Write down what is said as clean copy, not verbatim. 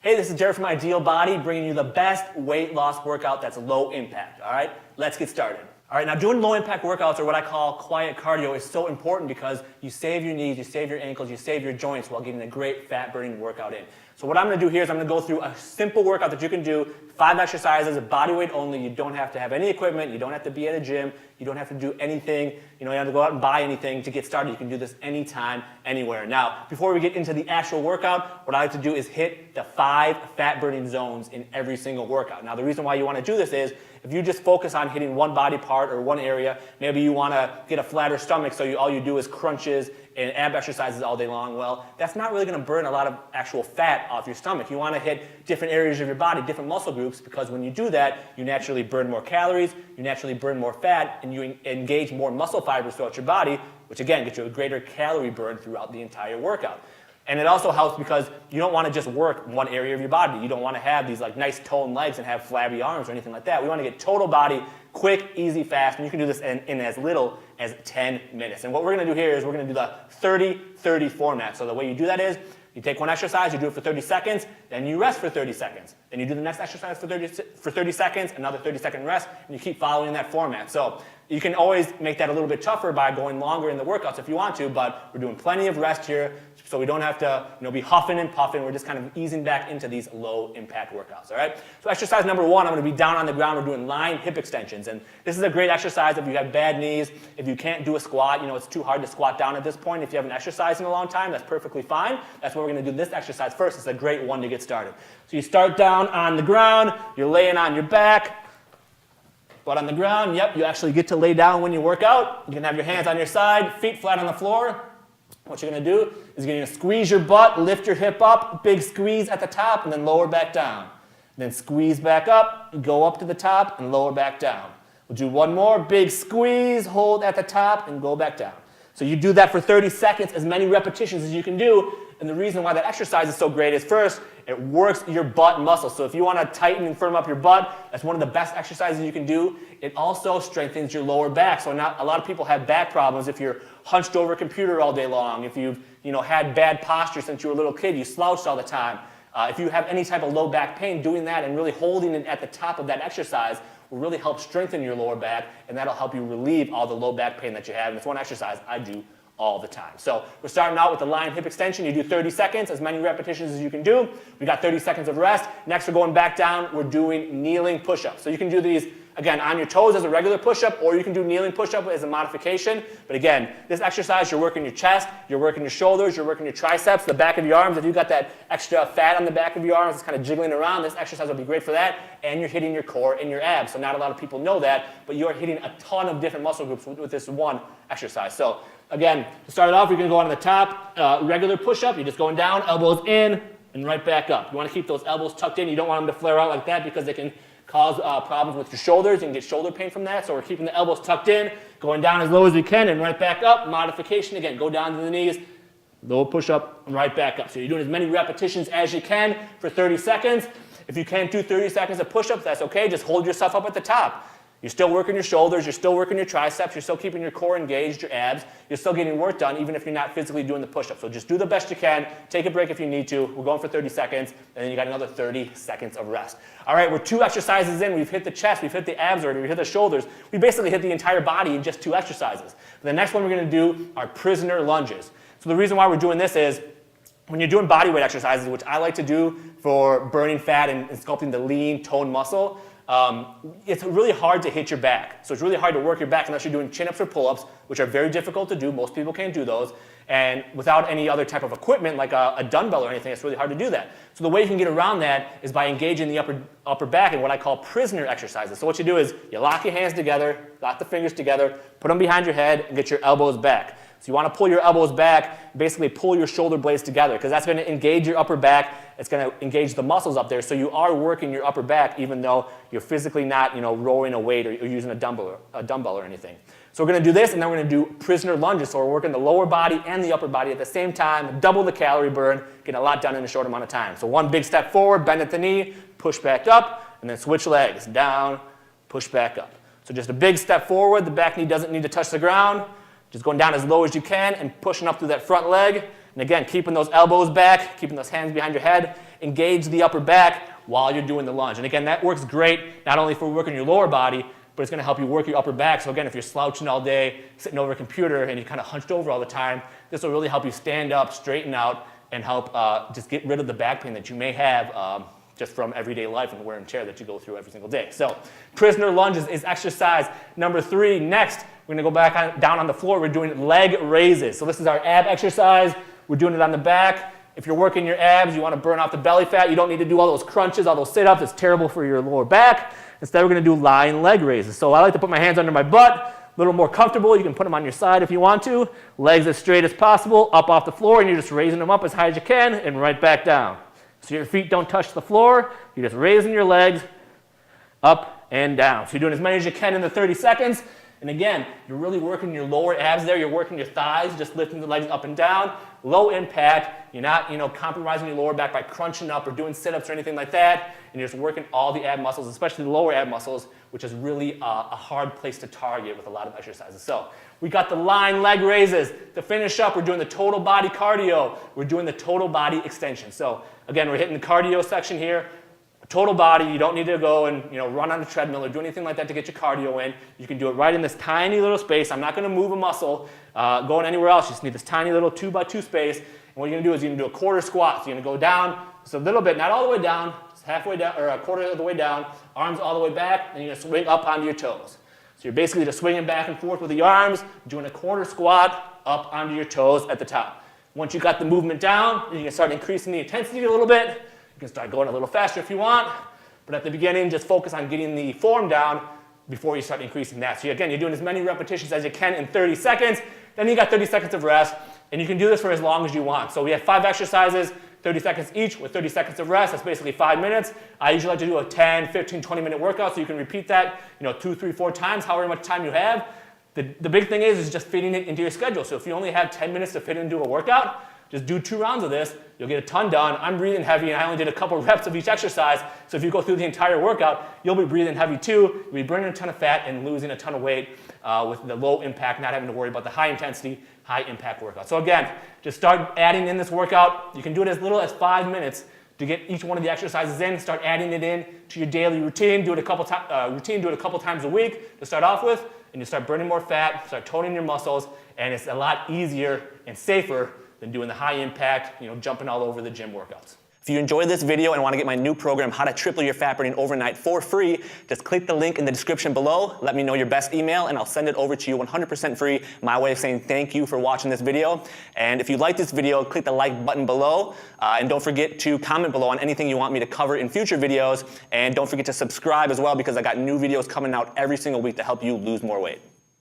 Hey, this is Jared from Ideal Body, bringing you the best weight loss workout that's low impact, all right? Let's get started. All right, now doing low impact workouts, or what I call quiet cardio, is so important because you save your knees, you save your ankles, you save your joints while getting a great fat burning workout in. So what I'm gonna do here is I'm gonna go through a simple workout that you can do, 5 exercises, body weight only. You don't have to have any equipment, you don't have to be at a gym, you don't have to do anything, you don't have to go out and buy anything to get started. You can do this anytime, anywhere. Now, before we get into the actual workout, what I like to do is hit the 5 fat burning zones in every single workout. Now, the reason why you wanna do this is, if you just focus on hitting one body part or one area, maybe you want to get a flatter stomach, so all you do is crunches and ab exercises all day long. Well, that's not really going to burn a lot of actual fat off your stomach. You want to hit different areas of your body, different muscle groups, because when you do that, you naturally burn more calories, you naturally burn more fat, and you engage more muscle fibers throughout your body, which again gets you a greater calorie burn throughout the entire workout. And it also helps because you don't want to just work one area of your body. You don't want to have these like nice toned legs and have flabby arms or anything like that. We want to get total body, quick, easy, fast, and you can do this in as little as 10 minutes. And what we're going to do here is we're going to do the 30-30 format. So the way you do that is you take one exercise, you do it for 30 seconds, then you rest for 30 seconds. Then you do the next exercise for 30 seconds, another 30-second rest, and you keep following that format. So you can always make that a little bit tougher by going longer in the workouts if you want to, but we're doing plenty of rest here, so we don't have to be huffing and puffing. We're just kind of easing back into these low impact workouts, all right? So exercise number 1, I'm going to be down on the ground. We're doing lying hip extensions, and this is a great exercise if you have bad knees, if you can't do a squat, it's too hard to squat down at this point. If you haven't exercised in a long time, that's perfectly fine. That's why we're going to do this exercise first. It's a great one to get started. So you start down on the ground, you're laying on your back, butt on the ground. Yep, you actually get to lay down when you work out. You can have your hands on your side, feet flat on the floor. What you're going to do is you're going to squeeze your butt, lift your hip up, big squeeze at the top, and then lower back down. Then squeeze back up, go up to the top, and lower back down. We'll do one more, big squeeze, hold at the top, and go back down. So you do that for 30 seconds, as many repetitions as you can do. And the reason why that exercise is so great is, first, it works your butt muscle. So if you want to tighten and firm up your butt, that's one of the best exercises you can do. It also strengthens your lower back. So not a lot of people have back problems if you're hunched over a computer all day long, if you've had bad posture since you were a little kid, you slouched all the time. If you have any type of low back pain, doing that and really holding it at the top of that exercise will really help strengthen your lower back, and that'll help you relieve all the low back pain that you have. And it's one exercise I do all the time. So we're starting out with the lying hip extension. You do 30 seconds, as many repetitions as you can do. We got 30 seconds of rest. Next, we're going back down. We're doing kneeling push-ups. So you can do these, again, on your toes as a regular push-up, or you can do kneeling push-up as a modification. But again, this exercise, you're working your chest, you're working your shoulders, you're working your triceps, the back of your arms. If you've got that extra fat on the back of your arms, it's kind of jiggling around, this exercise will be great for that. And you're hitting your core and your abs. So not a lot of people know that, but you're hitting a ton of different muscle groups with this one exercise. So again, to start it off, you're going to go on the top, regular push-up. You're just going down, elbows in, and right back up. You want to keep those elbows tucked in. You don't want them to flare out like that because they can cause problems with your shoulders. You can get shoulder pain from that. So we're keeping the elbows tucked in, going down as low as we can, and right back up. Modification, again, go down to the knees, low push-up, and right back up. So you're doing as many repetitions as you can for 30 seconds. If you can't do 30 seconds of push-ups, that's okay. Just hold yourself up at the top. You're still working your shoulders, you're still working your triceps, you're still keeping your core engaged, your abs. You're still getting work done even if you're not physically doing the push-ups. So just do the best you can, take a break if you need to. We're going for 30 seconds, and then you got another 30 seconds of rest. All right, we're 2 exercises in. We've hit the chest, we've hit the abs already, we've hit the shoulders. We basically hit the entire body in just 2 exercises. The next one we're going to do are prisoner lunges. So the reason why we're doing this is, when you're doing body weight exercises, which I like to do for burning fat and sculpting the lean, toned muscle, it's really hard to hit your back. So it's really hard to work your back unless you're doing chin-ups or pull-ups, which are very difficult to do. Most people can't do those. And without any other type of equipment, like a dumbbell or anything, it's really hard to do that. So the way you can get around that is by engaging the upper back in what I call prisoner exercises. So what you do is you lock your hands together, lock the fingers together, put them behind your head, and get your elbows back. So you want to pull your elbows back, basically pull your shoulder blades together, because that's going to engage your upper back. It's going to engage the muscles up there, so you are working your upper back even though you're physically not, rowing a weight or using a dumbbell or anything. So we're going to do this, and then we're going to do prisoner lunges. So we're working the lower body and the upper body at the same time, double the calorie burn, getting a lot done in a short amount of time. So one big step forward, bend at the knee, push back up, and then switch legs, down, push back up. So just a big step forward. The back knee doesn't need to touch the ground. Just going down as low as you can and pushing up through that front leg. And again, keeping those elbows back, keeping those hands behind your head. engage the upper back while you're doing the lunge. And again, that works great not only for working your lower body, but it's going to help you work your upper back. So again, if you're slouching all day, sitting over a computer, and you're kind of hunched over all the time, this will really help you stand up, straighten out, and help just get rid of the back pain that you may have just from everyday life and wear and tear that you go through every single day. So prisoner lunges is exercise number 3. Next, we're going to go back down on the floor. We're doing leg raises. So this is our ab exercise. We're doing it on the back. If you're working your abs, you want to burn off the belly fat, you don't need to do all those crunches, all those sit-ups. It's terrible for your lower back. Instead, we're going to do lying leg raises. So I like to put my hands under my butt, a little more comfortable. You can put them on your side if you want to. Legs as straight as possible, up off the floor, and you're just raising them up as high as you can and right back down. So your feet don't touch the floor. You're just raising your legs up and down. So you're doing as many as you can in the 30 seconds. And again, you're really working your lower abs there. You're working your thighs, just lifting the legs up and down. Low impact. You're not, compromising your lower back by crunching up or doing sit-ups or anything like that. And you're just working all the ab muscles, especially the lower ab muscles, which is really a hard place to target with a lot of exercises. So we got the lying leg raises. To finish up, we're doing the total body cardio. We're doing the total body extension. So again, we're hitting the cardio section here. Total body, you don't need to go and run on a treadmill or do anything like that to get your cardio in. You can do it right in this tiny little space. I'm not going to move a muscle going anywhere else. You just need this tiny little 2x2 space. And what you're going to do is you're going to do a quarter squat. So you're going to go down just a little bit, not all the way down, just halfway down or a quarter of the way down, arms all the way back, and you're going to swing up onto your toes. So you're basically just swinging back and forth with your arms, doing a quarter squat up onto your toes at the top. Once you got the movement down, you can start increasing the intensity a little bit. You can start going a little faster if you want, but at the beginning, just focus on getting the form down before you start increasing that. So again, you're doing as many repetitions as you can in 30 seconds, then you got 30 seconds of rest, and you can do this for as long as you want. So we have 5 exercises, 30 seconds each with 30 seconds of rest. That's basically 5 minutes. I usually like to do a 10, 15, 20-minute workout, so you can repeat that 2, 3, 4 times, however much time you have. The big thing is just fitting it into your schedule. So if you only have 10 minutes to fit into a workout, just do 2 rounds of this. You'll get a ton done. I'm breathing heavy, and I only did a couple reps of each exercise. So if you go through the entire workout, you'll be breathing heavy too. You'll be burning a ton of fat and losing a ton of weight with the low impact, not having to worry about the high intensity, high impact workout. So again, just start adding in this workout. You can do it as little as 5 minutes to get each one of the exercises in. Start adding it in to your daily routine. Do it a couple times a week to start off with, and you start burning more fat, start toning your muscles, and it's a lot easier and safer than doing the high impact, jumping all over the gym workouts. If you enjoyed this video and want to get my new program, How to Triple Your Fat Burning Overnight, for free, just click the link in the description below. Let me know your best email, and I'll send it over to you 100% free. My way of saying thank you for watching this video. And if you like this video, click the like button below. And don't forget to comment below on anything you want me to cover in future videos. And don't forget to subscribe as well, because I got new videos coming out every single week to help you lose more weight.